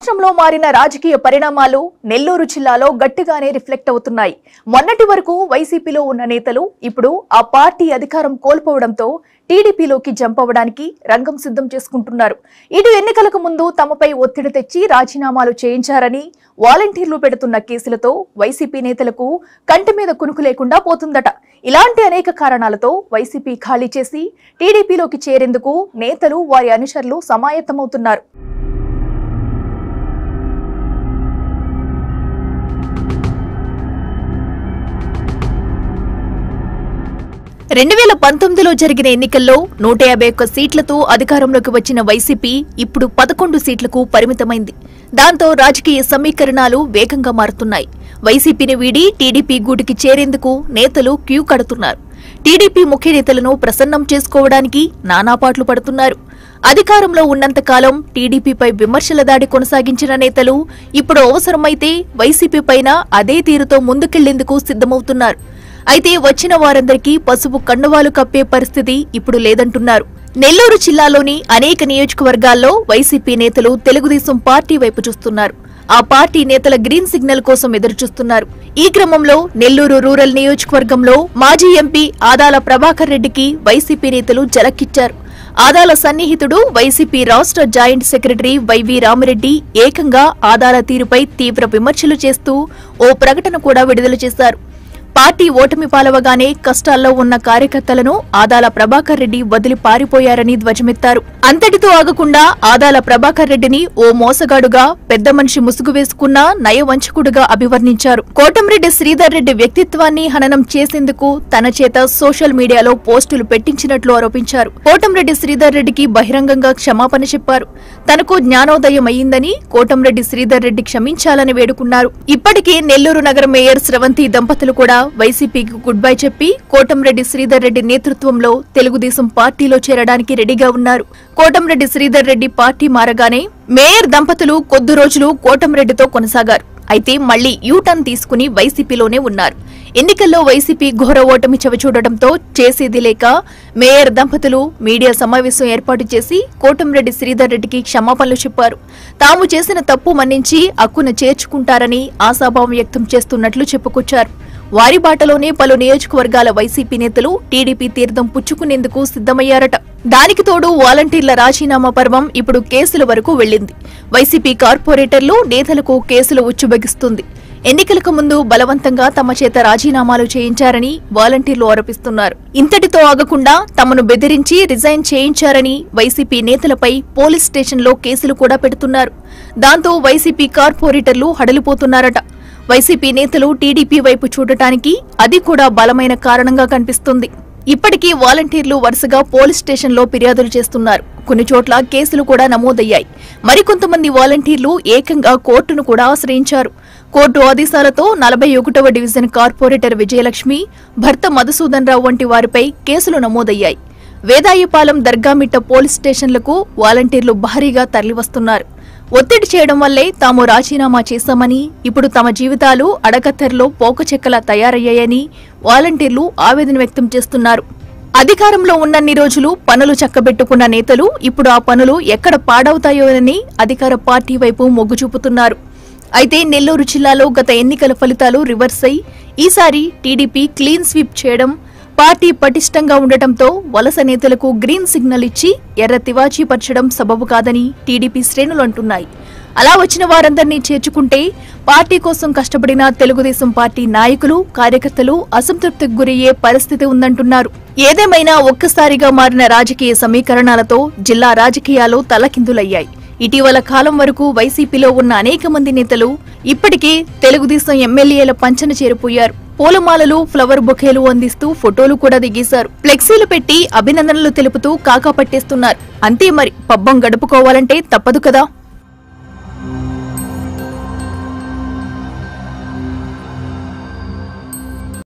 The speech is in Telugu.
రాష్ట్రంలో మారిన రాజకీయ పరిణామాలు నెల్లూరు జిల్లాలో గట్టిగానే రిఫ్లెక్ట్ అవుతున్నాయి. మొన్నటి వరకు వైసీపీలో ఉన్న నేతలు ఇప్పుడు ఆ పార్టీ అధికారం కోల్పోవడంతో టీడీపీలోకి జంప్ అవ్వడానికి రంగం సిద్ధం చేసుకుంటున్నారు. ఇటు ఎన్నికలకు ముందు తమపై ఒత్తిడి తెచ్చి రాజీనామాలు చేయించారని వాలంటీర్లు పెడుతున్న కేసులతో వైసీపీ నేతలకు కంటి మీద కునుకు లేకుండా పోతుందట. ఇలాంటి అనేక కారణాలతో వైసీపీ ఖాళీ చేసి టీడీపీలోకి చేరేందుకు నేతలు వారి అనుచరులు సమాయత్తమవుతున్నారు. 2019లో జరిగిన ఎన్నికల్లో 151 సీట్లతో అధికారంలోకి వచ్చిన వైసీపీ ఇప్పుడు 11 సీట్లకు పరిమితమైంది. దాంతో రాజకీయ సమీకరణాలు వేగంగా మారుతున్నాయి. వైసీపీని వీడి టీడీపీ గూటికి చేరేందుకు నేతలు క్యూ కడుతున్నారు. టీడీపీ ముఖ్య నేతలను ప్రసన్నం చేసుకోవడానికి నానాపాట్లు పడుతున్నారు. అధికారంలో ఉన్నంతకాలం టీడీపీపై విమర్శల దాడి కొనసాగించిన నేతలు ఇప్పుడు అవసరమైతే వైసీపీ పైన అదే తీరుతో ముందుకెళ్లేందుకు సిద్ధమవుతున్నారు. అయితే వచ్చిన వారందరికీ పసుపు కండువాలు కప్పే పరిస్థితి ఇప్పుడు లేదంటున్నారు. నెల్లూరు జిల్లాలోని అనేక నియోజకవర్గాల్లో వైసీపీ నేతలు తెలుగుదేశం పార్టీ వైపు చూస్తున్నారు. ఆ పార్టీ నేతల గ్రీన్ సిగ్నల్ కోసం ఎదురుచూస్తున్నారు. ఈ క్రమంలో నెల్లూరు రూరల్ నియోజకవర్గంలో మాజీ ఎంపీ ఆదాల ప్రభాకర్ రెడ్డికి వైసీపీ నేతలు జలక్కిచ్చారు. ఆదాల సన్నిహితుడు వైసీపీ రాష్ట్ర జాయింట్ సెక్రటరీ వైవి రామిరెడ్డి ఏకంగా ఆదాల తీరుపై తీవ్ర విమర్శలు చేస్తూ ఓ ప్రకటన కూడా విడుదల చేశారు. పార్టీ ఓటమి పాలవగానే కష్టాల్లో ఉన్న కార్యకర్తలను ఆదాల ప్రభాకర్ రెడ్డి వదిలి పారిపోయారని ధ్వజమెత్తారు. అంతటితో ఆగకుండా ఆదాల ప్రభాకర్ రెడ్డిని ఓ మోసగాడుగా, పెద్ద మనిషి ముసుగు వేసుకున్న నయవంచకుడుగా అభివర్ణించారు. కోటంరెడ్డి శ్రీధర్ రెడ్డి వ్యక్తిత్వాన్ని హననం చేసేందుకు తన చేత సోషల్ మీడియాలో పోస్టులు పెట్టించినట్లు ఆరోపించారు. కోటంరెడ్డి శ్రీధర్ రెడ్డికి బహిరంగంగా క్షమాపణ చెప్పారు. తనకు జ్ఞానోదయం అయ్యిందని కోటంరెడ్డి శ్రీధర్ రెడ్డి క్షమించాలని వేడుకున్నారు. ఇప్పటికే నెల్లూరు నగర మేయర్ స్రవంతి దంపతులు కూడా వైసీపీకి గుడ్ బై చెప్పి కోటంరెడ్డి శ్రీధర్ రెడ్డి నేతృత్వంలో తెలుగుదేశం పార్టీలో చేరడానికి రెడీగా ఉన్నారు. కోటంరెడ్డి శ్రీధర్ రెడ్డి పార్టీ మారగానే మేయర్ దంపతులు కొద్ది రోజులు కోటంరెడ్డితో కొనసాగారు. అయితే మళ్లీ యూటర్న్ తీసుకుని వైసీపీలోనే ఉన్నారు. ఎన్నికల్లో వైసీపీ ఘోర ఓటమి చవిచూడటంతో చేసేది లేక మేయర్ దంపతులు మీడియా సమావేశం ఏర్పాటు చేసి కోటంరెడ్డి శ్రీధర్ రెడ్డికి క్షమాపణలు చెప్పారు. తాము చేసిన తప్పు మన్నించి అక్కున చేర్చుకుంటారని ఆశాభావం వ్యక్తం చేస్తున్నట్లు చెప్పుకొచ్చారు. వారి బాటలోనే పలు నియోజకవర్గాల వైసీపీ నేతలు టీడీపీ తీర్థం పుచ్చుకునేందుకు సిద్ధమయ్యారట. దానికి తోడు వాలంటీర్ల రాజీనామా పర్వం ఇప్పుడు కేసుల వరకు వెళ్లింది. వైసీపీ కార్పొరేటర్లు నేతలకు కేసులు ఉచ్చుబగిస్తుంది. ఎన్నికలకు ముందు బలవంతంగా తమ చేత రాజీనామాలు చేయించారని వాలంటీర్లు ఆరోపిస్తున్నారు. ఇంతటితో ఆగకుండా తమను బెదిరించి రిజైన్ చేయించారని వైసీపీ నేతలపై పోలీస్ స్టేషన్లో కేసులు కూడా పెడుతున్నారు. దాంతో వైసీపీ కార్పొరేటర్లు హడలిపోతున్నారట. వైసీపీ నేతలు టీడీపీ వైపు చూడటానికి అది కూడా బలమైన కారణంగా కనిపిస్తుంది. ఇప్పటికీ వాలంటీర్లు వరుసగా పోలీస్ స్టేషన్లో ఫిర్యాదులు చేస్తున్నారు. కొన్ని చోట్ల కేసులు కూడా నమోదయ్యాయి. మరికొంతమంది వాలంటీర్లు ఏకంగా కోర్టును కూడా ఆశ్రయించారు. కోర్టు ఆదేశాలతో 41వ డివిజన్ కార్పొరేటర్ విజయలక్ష్మి, భర్త మధుసూదన్ రావు వంటి వారిపై కేసులు నమోదయ్యాయి. వేదాయపాలెం దర్గామిట్ట పోలీస్ స్టేషన్లకు వాలంటీర్లు భారీగా తరలివస్తున్నారు. ఒత్తిడి చేయడం వల్లే తాము రాజీనామా చేశామని, ఇప్పుడు తమ జీవితాలు అడకత్తెరలో పోకచెక్కలా తయారయ్యాయని వాలంటీర్లు ఆవేదన వ్యక్తం చేస్తున్నారు. అధికారంలో ఉన్నన్ని రోజులు పనులు చక్కబెట్టుకున్న నేతలు ఇప్పుడు ఆ పనులు ఎక్కడ పాడవుతాయోనని అధికార పార్టీ వైపు మొగ్గు చూపుతున్నారు. అయితే నెల్లూరు జిల్లాలో గత ఎన్నికల ఫలితాలు రివర్స్ అయి ఈసారి టీడీపీ క్లీన్ స్వీప్ చేయడం, పార్టీ పటిష్టంగా ఉండటంతో వలస నేతలకు గ్రీన్ సిగ్నల్ ఇచ్చి ఎర్ర తివాచీ పరచడం సబబు కాదని టీడీపీ శ్రేణులు అంటున్నాయి. అలా వచ్చిన వారందరినీ చేర్చుకుంటే పార్టీ కోసం కష్టపడిన తెలుగుదేశం పార్టీ నాయకులు, కార్యకర్తలు అసంతృప్తికి గురయ్యే పరిస్థితి ఉందంటున్నారు. ఏదేమైనా ఒక్కసారిగా మారిన రాజకీయ సమీకరణాలతో జిల్లా రాజకీయాలు తలకిందులయ్యాయి. ఇటీవల కాలం వరకు వైసీపీలో ఉన్న అనేక మంది నేతలు ఇప్పటికే తెలుగుదేశం ఎమ్మెల్యేల పంచన చేరిపోయారు. పూలమాలలు, ఫ్లవర్ బొకేలు అందిస్తూ ఫోటోలు కూడా దిగేశారు. ఫ్లెక్సీలు పెట్టి అభినందనలు తెలుపుతూ కాకా పట్టేస్తున్నారు. అంతే మరి, పబ్బం గడుపుకోవాలంటే తప్పదు కదా.